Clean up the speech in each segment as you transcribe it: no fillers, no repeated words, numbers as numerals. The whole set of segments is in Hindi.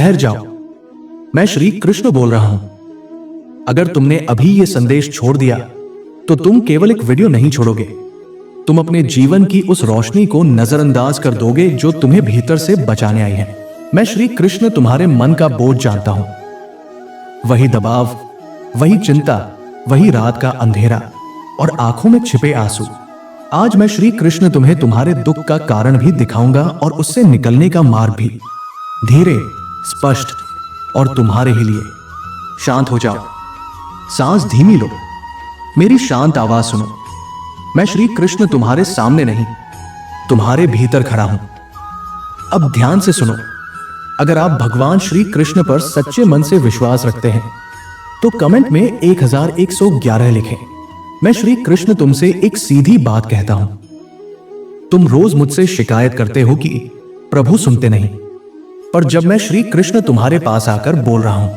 ठहर जाओ, मैं श्री कृष्ण बोल रहा हूं। अगर तुमने अभी ये संदेश छोड़ दिया तो तुम केवल एक वीडियो नहीं छोड़ोगे, तुम अपने जीवन की उस रोशनी को नजरअंदाज कर दोगे जो तुम्हें भीतर से बचाने आई है। मैं श्री कृष्ण तुम्हारे मन का बोझ जानता हूं, वही दबाव, वही चिंता, वही रात का अंधेरा और आंखों में छिपे आंसू। आज मैं श्री कृष्ण तुम्हें तुम्हारे दुख का कारण भी दिखाऊंगा और उससे निकलने का मार्ग भी, धीरे, स्पष्ट और तुम्हारे ही लिए। शांत हो जाओ, सांस धीमी लो, मेरी शांत आवाज सुनो। मैं श्री कृष्ण तुम्हारे सामने नहीं, तुम्हारे भीतर खड़ा हूं। अब ध्यान से सुनो, अगर आप भगवान श्री कृष्ण पर सच्चे मन से विश्वास रखते हैं तो कमेंट में 1111 लिखें। मैं श्री कृष्ण तुमसे एक सीधी बात कहता हूं। तुम रोज मुझसे शिकायत करते हो कि प्रभु सुनते नहीं, पर जब मैं श्री कृष्ण तुम्हारे पास आकर बोल रहा हूं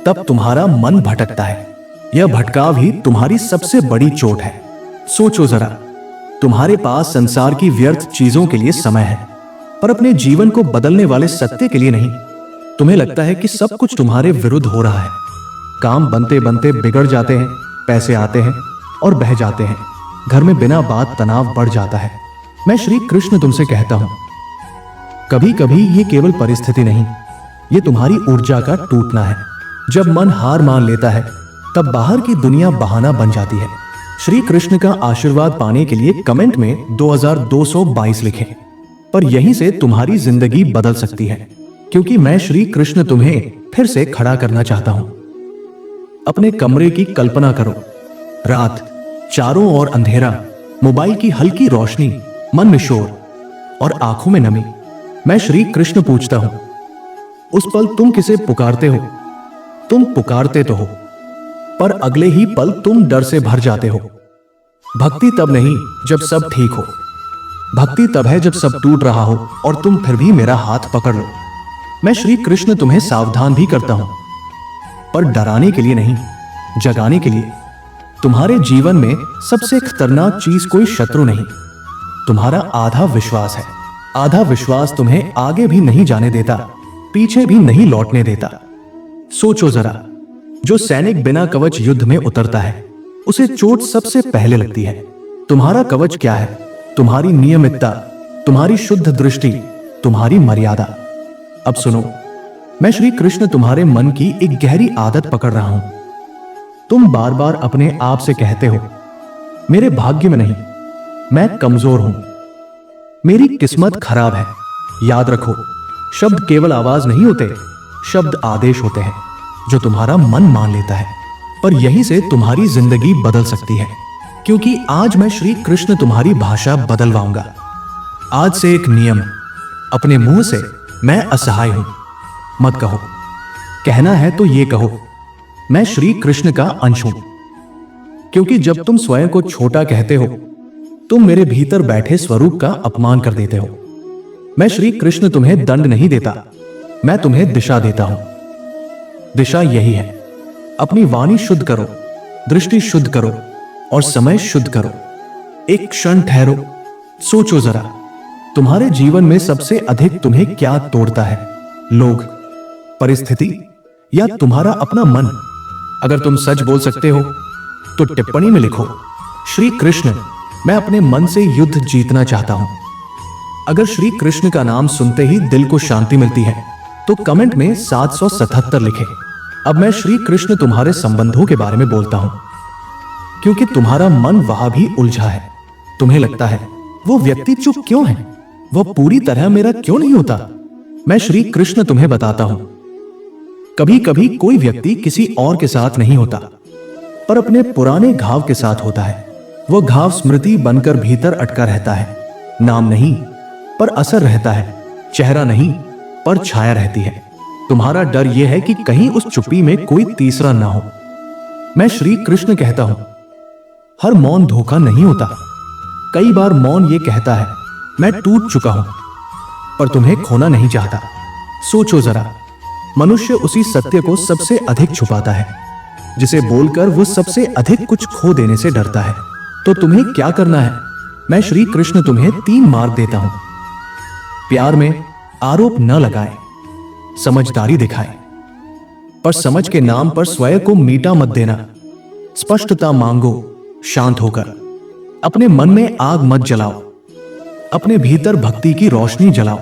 तब तुम्हारा मन भटकता है। यह भटकाव ही तुम्हारी सबसे बड़ी चोट है। सोचो जरा, तुम्हारे पास संसार की व्यर्थ चीजों के लिए समय है, पर अपने जीवन को बदलने वाले सत्य के लिए नहीं। तुम्हें लगता है कि सब कुछ तुम्हारे विरुद्ध हो रहा है, काम बनते बनते बिगड़ जाते हैं, पैसे आते हैं और बह जाते हैं, घर में बिना बात तनाव बढ़ जाता है। मैं श्री कृष्ण तुमसे कहता हूं, कभी कभी ये केवल परिस्थिति नहीं, ये तुम्हारी ऊर्जा का टूटना है। जब मन हार मान लेता है तब बाहर की दुनिया बहाना बन जाती है। श्री कृष्ण का आशीर्वाद पाने के लिए कमेंट में 2222 लिखें, पर यहीं से तुम्हारी जिंदगी बदल सकती है, क्योंकि मैं श्री कृष्ण तुम्हें फिर से खड़ा करना चाहता हूं। अपने कमरे की कल्पना करो, रात, चारों ओर अंधेरा, मोबाइल की हल्की रोशनी, मन में शोर और आंखों में नमी। मैं श्री कृष्ण पूछता हूं, उस पल तुम किसे पुकारते हो? तुम पुकारते तो हो, पर अगले ही पल तुम डर से भर जाते हो। भक्ति तब नहीं जब सब ठीक हो, भक्ति तब है जब सब टूट रहा हो और तुम फिर भी मेरा हाथ पकड़ लो। मैं श्री कृष्ण तुम्हें सावधान भी करता हूं, पर डराने के लिए नहीं, जगाने के लिए। तुम्हारे जीवन में सबसे खतरनाक चीज कोई शत्रु नहीं, तुम्हारा आधा विश्वास है। आधा विश्वास तुम्हें आगे भी नहीं जाने देता, पीछे भी नहीं लौटने देता। सोचो जरा, जो सैनिक बिना कवच युद्ध में उतरता है उसे चोट सबसे पहले लगती है। तुम्हारा कवच क्या है? तुम्हारी नियमितता, तुम्हारी शुद्ध दृष्टि, तुम्हारी मर्यादा। अब सुनो, मैं श्री कृष्ण तुम्हारे मन की एक गहरी आदत पकड़ रहा हूं। तुम बार बार अपने आप से कहते हो, मेरे भाग्य में नहीं, मैं कमजोर हूं, मेरी किस्मत खराब है। याद रखो, शब्द केवल आवाज नहीं होते, शब्द आदेश होते हैं जो तुम्हारा मन मान लेता है। पर यहीं से तुम्हारी जिंदगी बदल सकती है, क्योंकि आज मैं श्री कृष्ण तुम्हारी भाषा बदलवाऊंगा। आज से एक नियम, अपने मुंह से मैं असहाय हूं मत कहो। कहना है तो ये कहो, मैं श्री कृष्ण का अंश हूं। क्योंकि जब तुम स्वयं को छोटा कहते हो तुम मेरे भीतर बैठे स्वरूप का अपमान कर देते हो। मैं श्री कृष्ण तुम्हें दंड नहीं देता, मैं तुम्हें दिशा देता हूं। दिशा यही है, अपनी वाणी शुद्ध करो, दृष्टि शुद्ध करो और समय शुद्ध करो। एक क्षण ठहरो, सोचो जरा, तुम्हारे जीवन में सबसे अधिक तुम्हें क्या तोड़ता है? लोग, परिस्थिति या तुम्हारा अपना मन? अगर तुम सच बोल सकते हो तो टिप्पणी में लिखो, श्री कृष्ण, मैं अपने मन से युद्ध जीतना चाहता हूं। अगर श्री कृष्ण का नाम सुनते ही दिल को शांति मिलती है तो कमेंट में 777 लिखें। अब मैं श्री कृष्ण तुम्हारे संबंधों के बारे में बोलता हूं, क्योंकि तुम्हारा मन वहां भी उलझा है। तुम्हें लगता है वो व्यक्ति चुप क्यों है, वह पूरी तरह मेरा क्यों नहीं होता? मैं श्री कृष्ण तुम्हें बताता हूं, कभी कभी कोई व्यक्ति किसी और के साथ नहीं होता, पर अपने पुराने घाव के साथ होता है। वो घाव स्मृति बनकर भीतर अटका रहता है, नाम नहीं पर असर रहता है, चेहरा नहीं पर छाया रहती है। तुम्हारा डर यह है कि कहीं उस चुप्पी में कोई तीसरा ना हो। मैं श्री कृष्ण कहता हूं, हर मौन धोखा नहीं होता। कई बार मौन ये कहता है, मैं टूट चुका हूं, पर तुम्हें खोना नहीं चाहता। सोचो जरा, मनुष्य उसी सत्य को सबसे अधिक छुपाता है जिसे बोलकर वो सबसे अधिक कुछ खो देने से डरता है। तो तुम्हें क्या करना है? मैं श्री कृष्ण तुम्हें 3 मार्ग देता हूं। प्यार में आरोप न लगाएं, समझदारी दिखाएं, पर समझ के नाम पर स्वयं को मीठा मत देना। स्पष्टता मांगो, शांत होकर। अपने मन में आग मत जलाओ, अपने भीतर भक्ति की रोशनी जलाओ।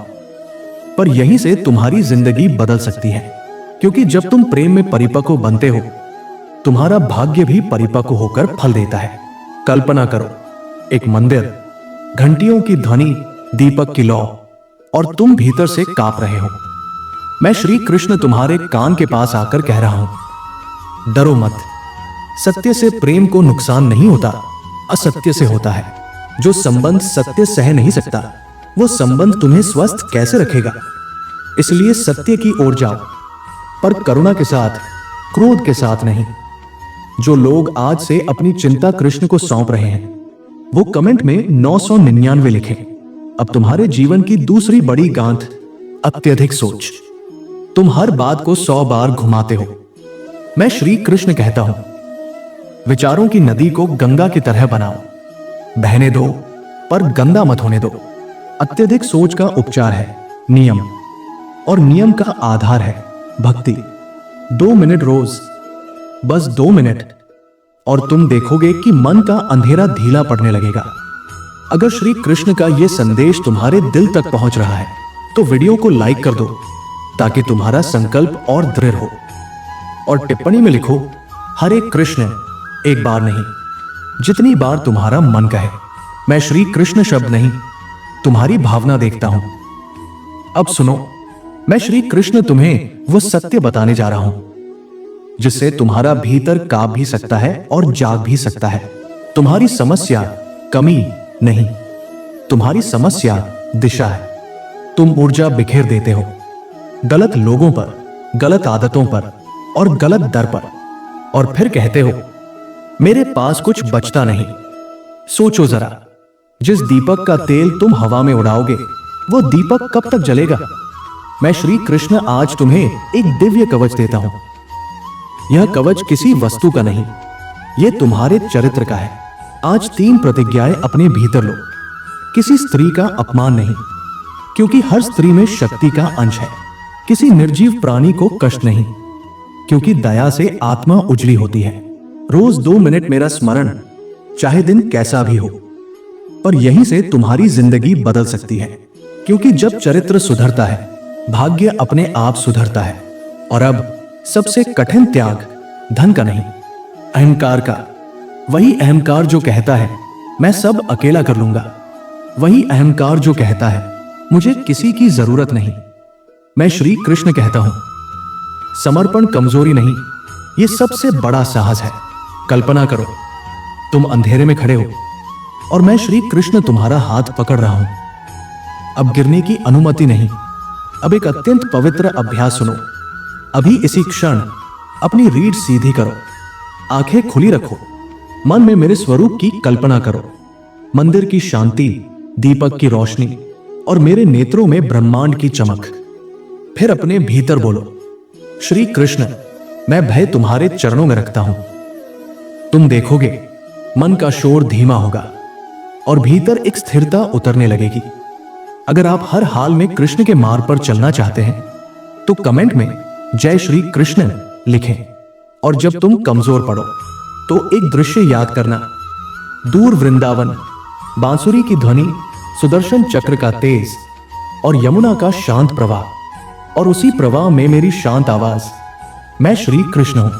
पर यहीं से तुम्हारी जिंदगी बदल सकती है, क्योंकि जब तुम प्रेम में परिपक्व बनते हो, तुम्हारा भाग्य भी परिपक्व होकर फल देता है। कल्पना करो, एक मंदिर, घंटियों की ध्वनि, दीपक की लौ, और तुम भीतर से कांप रहे हो। मैं श्री कृष्ण तुम्हारे कान के पास आकर कह रहा हूं, डरो मत। सत्य से प्रेम को नुकसान नहीं होता, असत्य से होता है। जो संबंध सत्य सह नहीं सकता, वो संबंध तुम्हें स्वस्थ कैसे रखेगा? इसलिए सत्य की ओर जाओ, पर करुणा के साथ, क्रोध के साथ नहीं। जो लोग आज से अपनी चिंता कृष्ण को सौंप रहे हैं, वो कमेंट में 999 लिखें। अब तुम्हारे जीवन की दूसरी बड़ी गांठ, अत्यधिक सोच। तुम हर बात को 100 बार घुमाते हो। मैं श्री कृष्ण कहता हूं, विचारों की नदी को गंगा की तरह बनाओ, बहने दो पर गंदा मत होने दो। अत्यधिक सोच का उपचार है नियम, और नियम का आधार है भक्ति। 2 मिनट रोज, बस 2 मिनट, और तुम देखोगे कि मन का अंधेरा ढीला पड़ने लगेगा। अगर श्री कृष्ण का यह संदेश तुम्हारे दिल तक पहुंच रहा है, तो वीडियो को लाइक कर दो, ताकि तुम्हारा संकल्प और दृढ़ हो। और टिप्पणी में लिखो, हरे कृष्ण, एक बार नहीं, जितनी बार तुम्हारा मन कहे। मैं श्री कृष्ण शब्द नहीं, तुम्हारी भावना देखता हूं। अब सुनो, मैं श्री कृष्ण तुम्हें वो सत्य बताने जा रहा हूं, जिससे तुम्हारा भीतर कांप भी सकता है और जाग भी सकता है। तुम्हारी समस्या कमी नहीं, तुम्हारी समस्या दिशा है। तुम ऊर्जा बिखेर देते हो, गलत लोगों पर, गलत आदतों पर और गलत दर पर, और फिर कहते हो मेरे पास कुछ बचता नहीं। सोचो जरा, जिस दीपक का तेल तुम हवा में उड़ाओगे, वो दीपक कब तक जलेगा? मैं श्री कृष्ण आज तुम्हें एक दिव्य कवच देता हूं। यह कवच किसी वस्तु का नहीं, यह तुम्हारे चरित्र का है। आज 3 प्रतिज्ञाएं अपने भीतर लो। किसी स्त्री का अपमान नहीं, क्योंकि हर स्त्री में शक्ति का अंश है। किसी निर्जीव प्राणी को कष्ट नहीं, क्योंकि दया से आत्मा उजली होती है। रोज 2 मिनट मेरा स्मरण, चाहे दिन कैसा भी हो। पर यहीं से तुम्हारी जिंदगी बदल सकती है, क्योंकि जब चरित्र सुधरता है, भाग्य अपने आप सुधरता है। और अब सबसे कठिन त्याग धन का नहीं, अहंकार का। वही अहंकार जो कहता है मैं सब अकेला कर लूंगा, वही अहंकार जो कहता है मुझे किसी की जरूरत नहीं। मैं श्री कृष्ण कहता हूं, समर्पण कमजोरी नहीं, यह सबसे बड़ा साहस है। कल्पना करो, तुम अंधेरे में खड़े हो और मैं श्री कृष्ण तुम्हारा हाथ पकड़ रहा हूं। अब गिरने की अनुमति नहीं। अब एक अत्यंत पवित्र अभ्यास सुनो। अभी इसी क्षण अपनी रीढ़ सीधी करो, आंखें खुली रखो, मन में मेरे स्वरूप की कल्पना करो। मंदिर की शांति, दीपक की रोशनी और मेरे नेत्रों में ब्रह्मांड की चमक। फिर अपने भीतर बोलो, श्री कृष्ण, मैं भय तुम्हारे चरणों में रखता हूं। तुम देखोगे मन का शोर धीमा होगा और भीतर एक स्थिरता उतरने लगेगी। अगर आप हर हाल में कृष्ण के मार्ग पर चलना चाहते हैं, तो कमेंट में जय श्री कृष्ण लिखें। और जब तुम कमजोर पड़ो, तो एक दृश्य याद करना, दूर वृंदावन, बांसुरी की ध्वनि, सुदर्शन चक्र का तेज और यमुना का शांत प्रवाह, और उसी प्रवाह में मेरी शांत आवाज, मैं श्री कृष्ण हूं।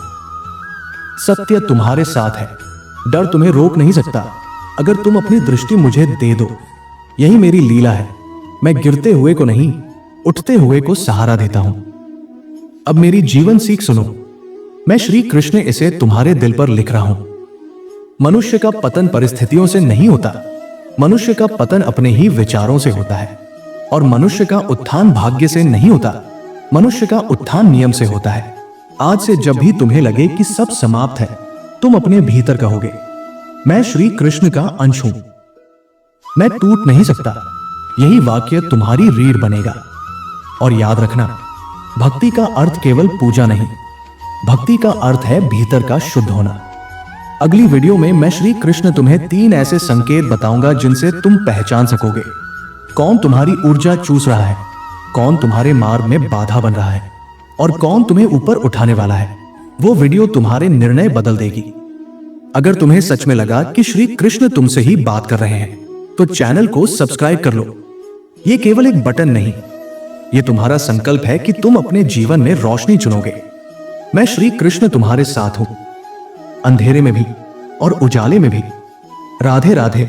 सत्य तुम्हारे साथ है, डर तुम्हें रोक नहीं सकता अगर तुम अपनी दृष्टि मुझे दे दो। यही मेरी लीला है, मैं गिरते हुए को नहीं, उठते हुए को सहारा देता हूं। अब मेरी जीवन सीख सुनो, मैं श्री कृष्ण इसे तुम्हारे दिल पर लिख रहा हूं। मनुष्य का पतन परिस्थितियों से नहीं होता, मनुष्य का पतन अपने ही विचारों से होता है। और मनुष्य का उत्थान भाग्य से नहीं होता, मनुष्य का उत्थान नियम से होता है। आज से जब भी तुम्हें लगे कि सब समाप्त है, तुम अपने भीतर कहोगे, मैं श्री कृष्ण का अंश हूं, मैं टूट नहीं सकता। यही वाक्य तुम्हारी रीढ़ बनेगा। और याद रखना, भक्ति का अर्थ केवल पूजा नहीं, भक्ति का अर्थ है भीतर का शुद्ध होना। अगली वीडियो में मैं श्री कृष्ण तुम्हें 3 ऐसे संकेत बताऊंगा जिनसे तुम पहचान सकोगे कौन तुम्हारी ऊर्जा चूस रहा है कौन तुम्हारे मार्ग में बाधा बन रहा है और कौन तुम्हें ऊपर उठाने वाला है। वो वीडियो तुम्हारे निर्णय बदल देगी। अगर तुम्हें सच में लगा कि श्री कृष्ण तुमसे ही बात कर रहे हैं तो चैनल को सब्सक्राइब कर लो। ये केवल एक बटन नहीं, ये तुम्हारा संकल्प है कि तुम अपने जीवन में रोशनी चुनोगे। मैं श्री कृष्ण तुम्हारे साथ हूं, अंधेरे में भी और उजाले में भी। राधे राधे।